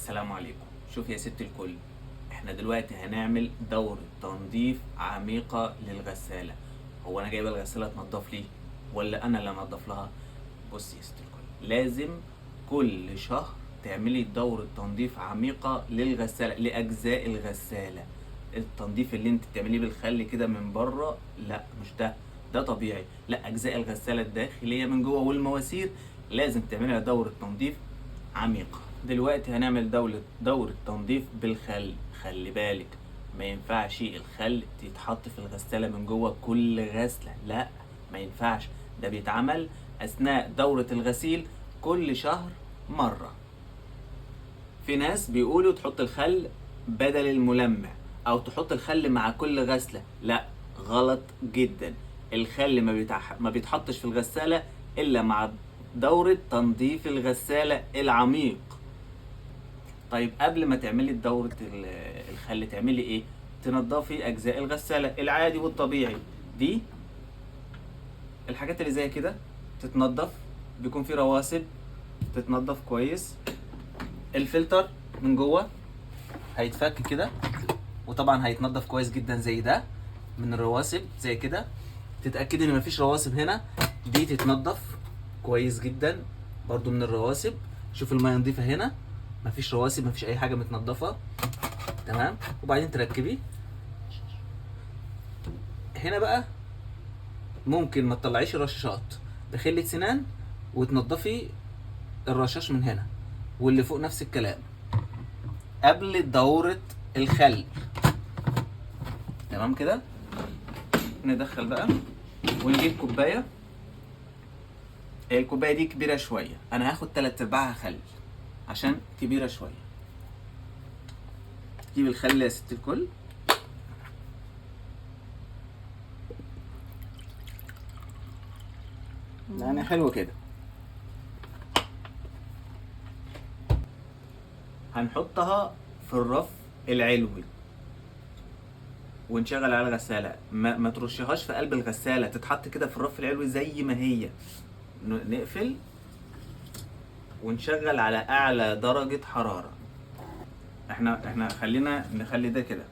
السلام عليكم. شوف يا ست الكل، احنا دلوقتي هنعمل دورة تنظيف عميقة للغسالة. هو انا جايبه الغسالة تنضف لي ولا انا اللي انضف لها؟ بص يا ست الكل، لازم كل شهر تعملي دورة تنظيف عميقة للغسالة، لأجزاء الغسالة. التنظيف اللي انت بتعمليه بالخل كده من بره لا، مش ده طبيعي. لا، أجزاء الغسالة الداخلية من جوه والمواسير لازم تعملها دورة تنظيف عميقة. دلوقتي هنعمل دورة تنظيف بالخل. خلي بالك، ما ينفعش الخل يتحط في الغسالة من جوه كل غسلة، لا ما ينفعش. ده بيتعمل أثناء دورة الغسيل كل شهر مرة. في ناس بيقولوا تحط الخل بدل الملمع أو تحط الخل مع كل غسلة، لا غلط جدا. الخل ما بيتحطش في الغسالة إلا مع دورة تنظيف الغسالة العميق. طيب قبل ما تعملي دورة الخل تعملي ايه؟ تنضفي اجزاء الغسالة العادي والطبيعي. دي الحاجات اللي زي كده تتنضف، بيكون في رواسب تتنضف كويس. الفلتر من جوه هيتفك كده، وطبعا هيتنضف كويس جدا زي ده من الرواسب زي كده. تتأكدي ان مفيش رواسب هنا، دي تتنضف كويس جدا برضو من الرواسب. شوف المية نضيفة هنا، مفيش رواسب، مفيش اي حاجة متنضفة تمام. وبعدين تركبي هنا بقى. ممكن ما تطلعيش الرشاشات بخلة سنان وتنضفي الرشاش من هنا، واللي فوق نفس الكلام قبل دورة الخل. تمام كده. ندخل بقى ونجيب كوباية. الكوباية دي كبيرة شوية، انا هاخد 3/4 خل عشان كبيرة شوية. جيب الخل يا ست الكل. يعني حلو كده. هنحطها في الرف العلوي ونشغل على الغسالة. ما ترشيهاش في قلب الغسالة، تتحط كده في الرف العلوي زي ما هي. نقفل ونشغل على اعلى درجة حرارة. احنا خلينا نخلي ده كده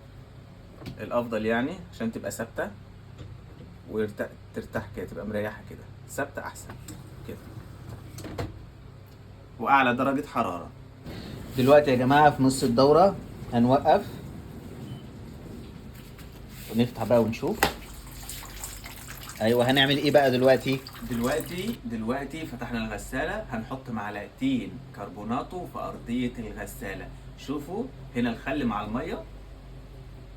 الافضل، يعني عشان تبقى ثابتة وترتاح كده، تبقى مريحة كده، ثابتة احسن كده، واعلى درجة حرارة. دلوقتي يا جماعة في نص الدورة هنوقف ونفتح بقى ونشوف. ايوه، هنعمل ايه بقى دلوقتي؟ دلوقتي فتحنا الغسالة، هنحط معلقتين كربوناتو في ارضية الغسالة. شوفوا هنا الخل مع المية،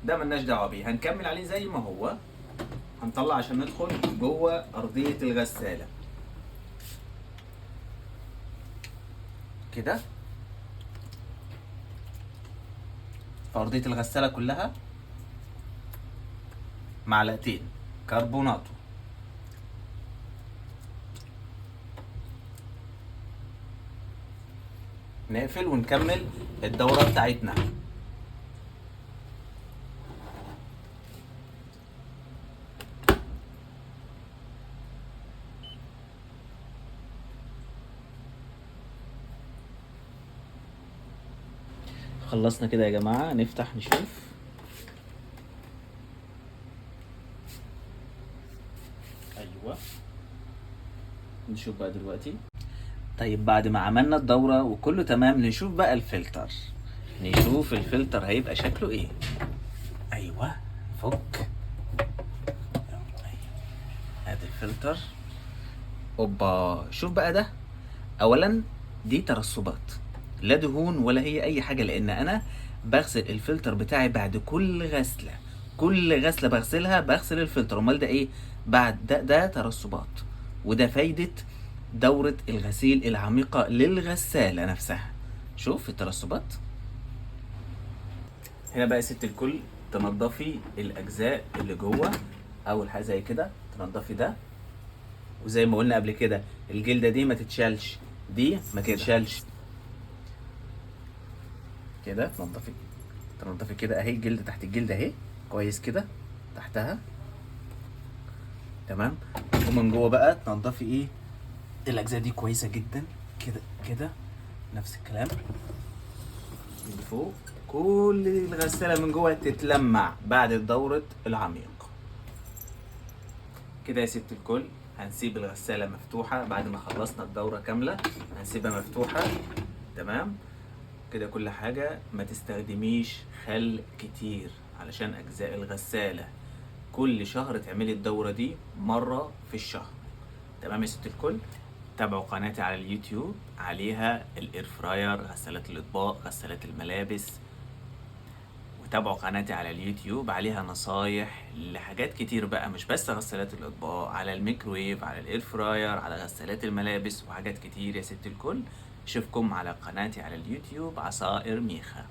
ده ملناش دعوة بيه، هنكمل عليه زي ما هو. هنطلع عشان ندخل جوه ارضية الغسالة كده. في ارضية الغسالة كلها معلقتين كربوناتو. نقفل ونكمل الدورة بتاعتنا. خلصنا كده يا جماعة، نفتح نشوف. ايوه، نشوف بقى دلوقتي. طيب بعد ما عملنا الدورة وكله تمام، نشوف بقى الفلتر. نشوف الفلتر هيبقى شكله ايه. ايوه، فك. ادي الفلتر. اوبا، شوف بقى ده. اولا دي ترسبات، لا دهون ولا هي اي حاجة، لان انا بغسل الفلتر بتاعي بعد كل غسلة. كل غسلة بغسلها بغسل الفلتر. امال ده ايه؟ بعد ده ترسبات. وده فايدة دورة الغسيل العميقة للغسالة نفسها. شوف الترسبات. هنا بقى يا ست الكل تنضفي الاجزاء اللي جوه. اول حاجه زي كده تنضفي ده، وزي ما قلنا قبل كده الجلده دي ما تتشالش، دي ما تتشالش كده. تنضفي كده اهي، الجلده تحت الجلده اهي كويس كده تحتها تمام. ومن جوه بقى تنضفي ايه الاجزاء دي كويسه جدا كده كده، نفس الكلام. من فوق، كل الغسالة من جوه تتلمع بعد دورة العميق. كده يا ست الكل هنسيب الغسالة مفتوحة بعد ما خلصنا الدورة كاملة، هنسيبها مفتوحة. تمام كده كل حاجة. ما تستخدميش خل كتير علشان أجزاء الغسالة. كل شهر تعملي الدورة دي مرة في الشهر. تمام يا ست الكل. تابعوا قناتي على اليوتيوب، عليها الاير فراير، غسالات الاطباق، غسالات الملابس. وتابعوا قناتي على اليوتيوب، عليها نصايح لحاجات كتير بقى، مش بس غسالات الاطباق، على الميكرويف، على الاير فراير، على غسالات الملابس، وحاجات كتير يا ست الكل. اشوفكم على قناتي على اليوتيوب عصائر ميخا.